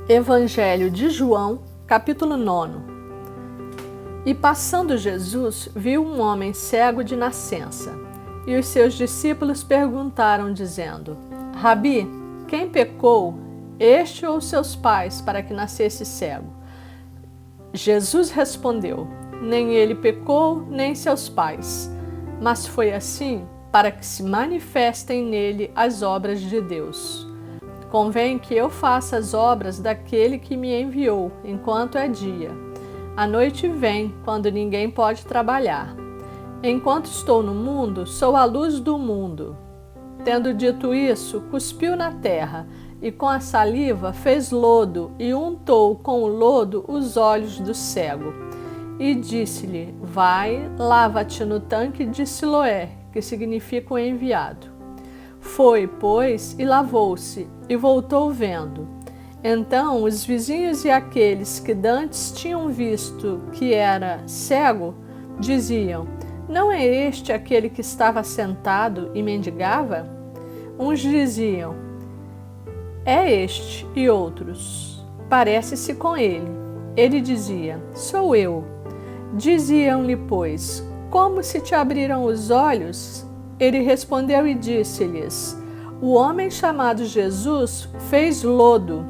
Evangelho de João, capítulo 9. E passando Jesus, viu um homem cego de nascença. E os seus discípulos perguntaram, dizendo: Rabi, quem pecou, este ou seus pais, para que nascesse cego? Jesus respondeu: Nem ele pecou, nem seus pais, mas foi assim para que se manifestem nele as obras de Deus. Convém que eu faça as obras daquele que me enviou, enquanto é dia. A noite vem, quando ninguém pode trabalhar. Enquanto estou no mundo, sou a luz do mundo. Tendo dito isso, cuspiu na terra, e com a saliva fez lodo, e untou com o lodo os olhos do cego. E disse-lhe: Vai, lava-te no tanque de Siloé, que significa o enviado. Foi, pois, e lavou-se, e voltou vendo. Então os vizinhos e aqueles que dantes tinham visto que era cego, diziam: Não é este aquele que estava sentado e mendigava? Uns diziam: É este, e outros: Parece-se com ele. Ele dizia: Sou eu. Diziam-lhe, pois: Como se te abriram os olhos? Ele respondeu e disse-lhes: O homem chamado Jesus fez lodo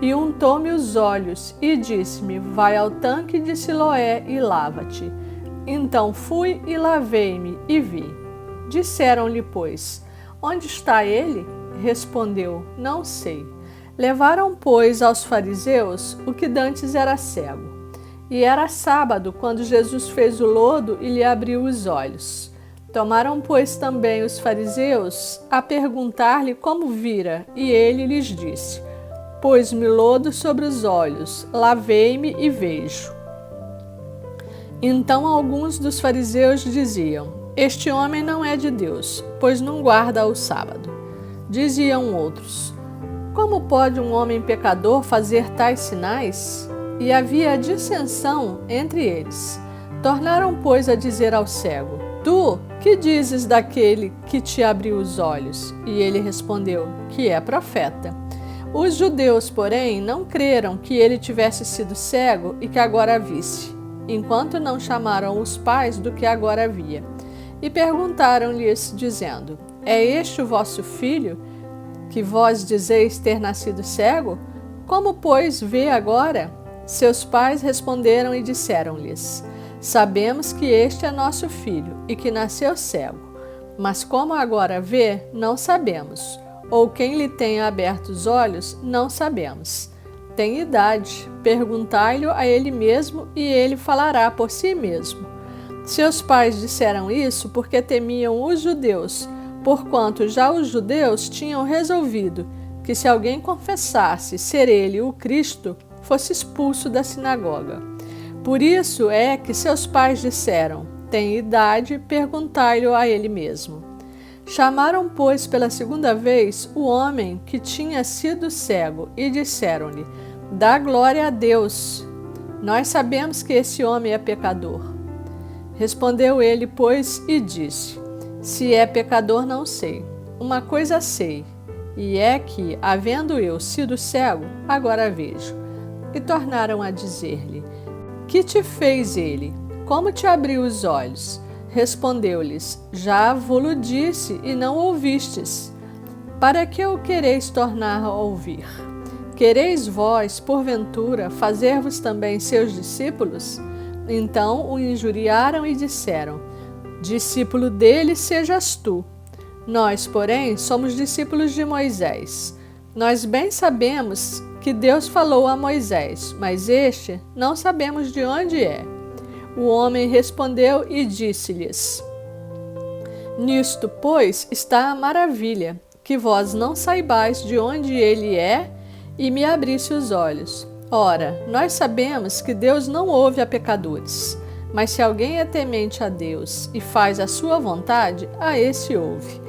e untou-me os olhos e disse-me: Vai ao tanque de Siloé e lava-te. Então fui e lavei-me e vi. Disseram-lhe, pois: Onde está ele? Respondeu: Não sei. Levaram, pois, aos fariseus o que dantes era cego. E era sábado quando Jesus fez o lodo e lhe abriu os olhos. Tomaram, pois, também os fariseus a perguntar-lhe como vira, e ele lhes disse: Pôs-me lodo sobre os olhos, lavei-me e vejo. Então alguns dos fariseus diziam: Este homem não é de Deus, pois não guarda o sábado. Diziam outros: Como pode um homem pecador fazer tais sinais? E havia dissensão entre eles. Tornaram, pois, a dizer ao cego: Tu, que dizes daquele que te abriu os olhos? E ele respondeu: Que é profeta. Os judeus, porém, não creram que ele tivesse sido cego e que agora visse, enquanto não chamaram os pais do que agora via. E perguntaram-lhes, dizendo: É este o vosso filho, que vós dizeis ter nascido cego? Como, pois, vê agora? Seus pais responderam e disseram-lhes: Sabemos que este é nosso filho e que nasceu cego, mas como agora vê, não sabemos, ou quem lhe tenha aberto os olhos, não sabemos. Tem idade, perguntai-lhe a ele mesmo e ele falará por si mesmo. Seus pais disseram isso porque temiam os judeus, porquanto já os judeus tinham resolvido que se alguém confessasse ser ele o Cristo, fosse expulso da sinagoga. Por isso é que seus pais disseram: Tem idade, perguntai-lhe a ele mesmo. Chamaram, pois, pela segunda vez o homem que tinha sido cego e disseram-lhe: Dá glória a Deus. Nós sabemos que esse homem é pecador. Respondeu ele, pois, e disse: Se é pecador, não sei. Uma coisa sei, e é que, havendo eu sido cego, agora vejo. E tornaram a dizer-lhe: Que te fez ele? Como te abriu os olhos? Respondeu-lhes: Já vo-lo disse e não ouvistes. Para que o quereis tornar a ouvir? Quereis vós, porventura, fazer-vos também seus discípulos? Então o injuriaram e disseram: Discípulo dele sejas tu. Nós, porém, somos discípulos de Moisés. Nós bem sabemos que Deus falou a Moisés, mas este não sabemos de onde é. O homem respondeu e disse-lhes: Nisto, pois, está a maravilha, que vós não saibais de onde ele é e me abrisse os olhos. Ora, nós sabemos que Deus não ouve a pecadores, mas se alguém é temente a Deus e faz a sua vontade, a esse ouve.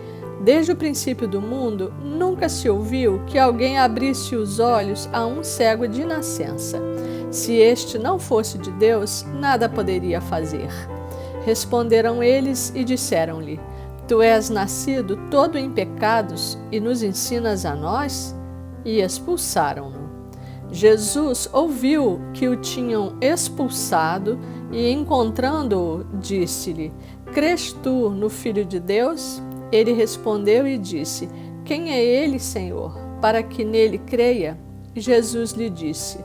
Desde o princípio do mundo, nunca se ouviu que alguém abrisse os olhos a um cego de nascença. Se este não fosse de Deus, nada poderia fazer. Responderam eles e disseram-lhe: Tu és nascido todo em pecados e nos ensinas a nós? E expulsaram-no. Jesus ouviu que o tinham expulsado e, encontrando-o, disse-lhe: Crês tu no Filho de Deus? Ele respondeu e disse: Quem é ele, Senhor, para que nele creia? Jesus lhe disse: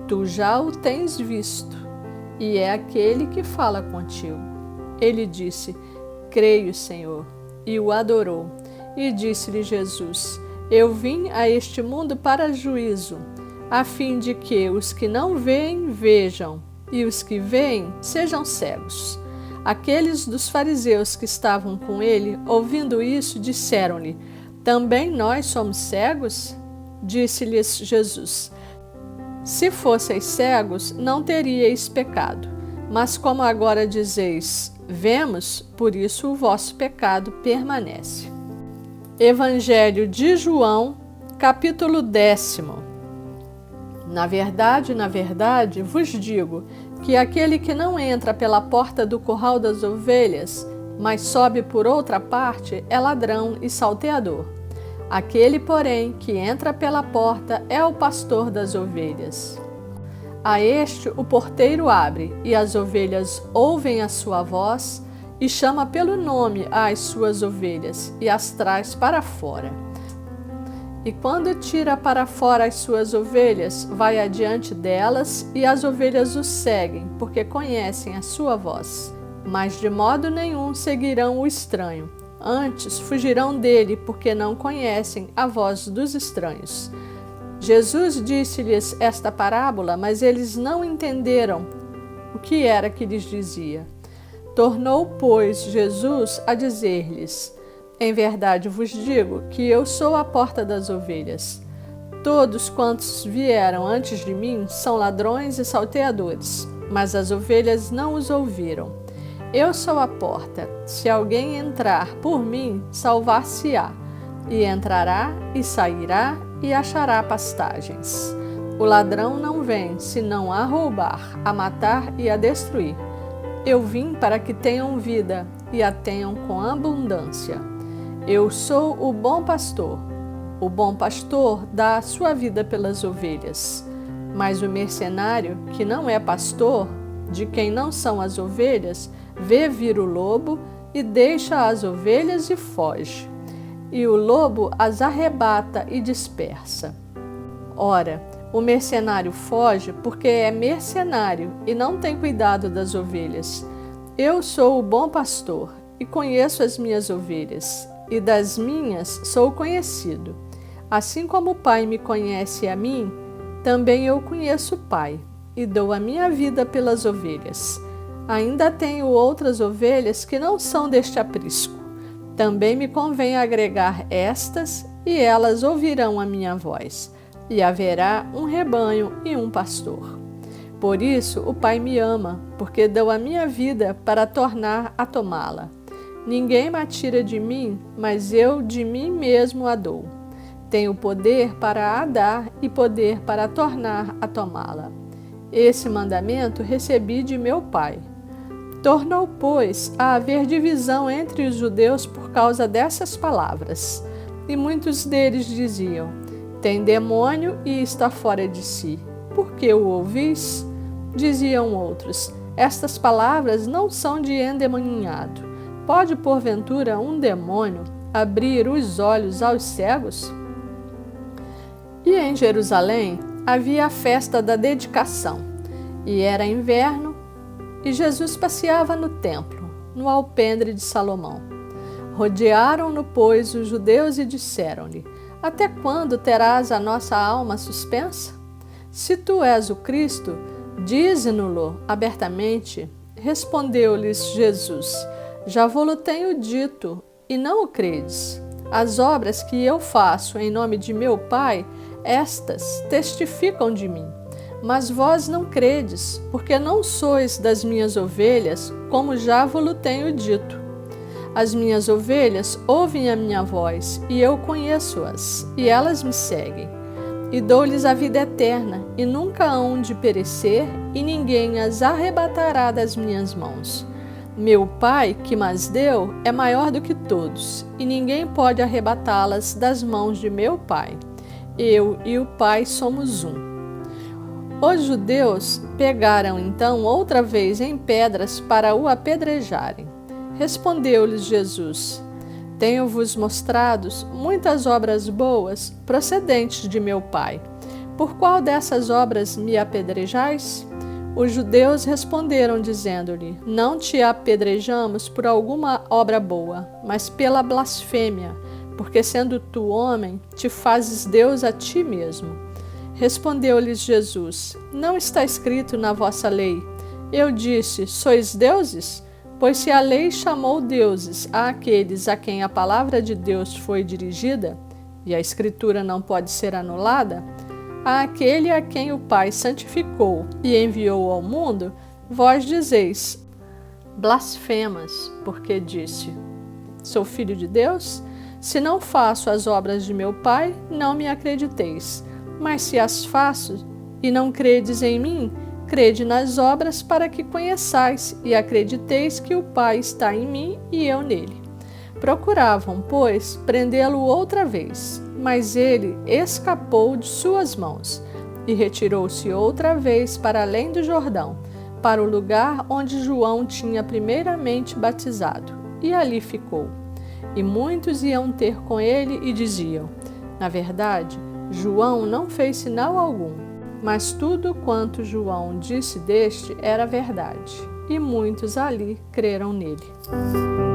Tu já o tens visto, e é aquele que fala contigo. Ele disse: Creio, Senhor, e o adorou. E disse-lhe Jesus: Eu vim a este mundo para juízo, a fim de que os que não veem, vejam, e os que veem, sejam cegos. Aqueles dos fariseus que estavam com ele, ouvindo isso, disseram-lhe: Também nós somos cegos? Disse-lhes Jesus: Se fosseis cegos, não teríeis pecado. Mas como agora dizeis: Vemos, por isso o vosso pecado permanece. Evangelho de João, capítulo 10. Na verdade, vos digo que aquele que não entra pela porta do curral das ovelhas, mas sobe por outra parte, é ladrão e salteador. Aquele, porém, que entra pela porta é o pastor das ovelhas. A este o porteiro abre, e as ovelhas ouvem a sua voz, e chama pelo nome às suas ovelhas, e as traz para fora. E quando tira para fora as suas ovelhas, vai adiante delas, e as ovelhas o seguem, porque conhecem a sua voz. Mas de modo nenhum seguirão o estranho. Antes fugirão dele, porque não conhecem a voz dos estranhos. Jesus disse-lhes esta parábola, mas eles não entenderam o que era que lhes dizia. Tornou, pois, Jesus a dizer-lhes: Em verdade vos digo que eu sou a porta das ovelhas. Todos quantos vieram antes de mim são ladrões e salteadores, mas as ovelhas não os ouviram. Eu sou a porta. Se alguém entrar por mim, salvar-se-á, e entrará e sairá e achará pastagens. O ladrão não vem, senão a roubar, a matar e a destruir. Eu vim para que tenham vida e a tenham com abundância. Eu sou o bom pastor. O bom pastor dá a sua vida pelas ovelhas. Mas o mercenário, que não é pastor, de quem não são as ovelhas, vê vir o lobo e deixa as ovelhas e foge. E o lobo as arrebata e dispersa. Ora, o mercenário foge porque é mercenário e não tem cuidado das ovelhas. Eu sou o bom pastor e conheço as minhas ovelhas, e das minhas sou conhecido. Assim como o Pai me conhece a mim, também eu conheço o Pai, e dou a minha vida pelas ovelhas. Ainda tenho outras ovelhas que não são deste aprisco. Também me convém agregar estas, e elas ouvirão a minha voz, e haverá um rebanho e um pastor. Por isso o Pai me ama, porque dou a minha vida para tornar a tomá-la. Ninguém me a tira de mim, mas eu de mim mesmo a dou. Tenho poder para a dar e poder para tornar a tomá-la. Esse mandamento recebi de meu Pai. Tornou, pois, a haver divisão entre os judeus por causa dessas palavras. E muitos deles diziam: Tem demônio e está fora de si. Por que o ouvis? Diziam outros: Estas palavras não são de endemoniado. Pode, porventura, um demônio abrir os olhos aos cegos? E em Jerusalém havia a festa da dedicação, e era inverno, e Jesus passeava no templo, no alpendre de Salomão. Rodearam-no, pois, os judeus e disseram-lhe: Até quando terás a nossa alma suspensa? Se tu és o Cristo, dize-no-lo abertamente. Respondeu-lhes Jesus: Já vo-lo tenho dito, e não o credes. As obras que eu faço em nome de meu Pai, estas testificam de mim. Mas vós não credes, porque não sois das minhas ovelhas, como já vo-lo tenho dito. As minhas ovelhas ouvem a minha voz, e eu conheço-as, e elas me seguem. E dou-lhes a vida eterna, e nunca hão de perecer, e ninguém as arrebatará das minhas mãos. Meu Pai, que mas deu, é maior do que todos, e ninguém pode arrebatá-las das mãos de meu Pai. Eu e o Pai somos um. Os judeus pegaram então outra vez em pedras para o apedrejarem. Respondeu-lhes Jesus: Tenho-vos mostrado muitas obras boas procedentes de meu Pai. Por qual dessas obras me apedrejais? Os judeus responderam, dizendo-lhe: Não te apedrejamos por alguma obra boa, mas pela blasfêmia, porque sendo tu homem, te fazes Deus a ti mesmo. Respondeu-lhes Jesus: Não está escrito na vossa lei: Eu disse, sois deuses? Pois se a lei chamou deuses àqueles a quem a palavra de Deus foi dirigida, e a Escritura não pode ser anulada, àquele a quem o Pai santificou e enviou ao mundo, vós dizeis: blasfemas, porque disse: Sou filho de Deus? Se não faço as obras de meu Pai, não me acrediteis. Mas se as faço e não credes em mim, crede nas obras para que conheçais e acrediteis que o Pai está em mim e eu nele. Procuravam, pois, prendê-lo outra vez, mas ele escapou de suas mãos e retirou-se outra vez para além do Jordão, para o lugar onde João tinha primeiramente batizado, e ali ficou. E muitos iam ter com ele e diziam: Na verdade, João não fez sinal algum, mas tudo quanto João disse deste era verdade, e muitos ali creram nele.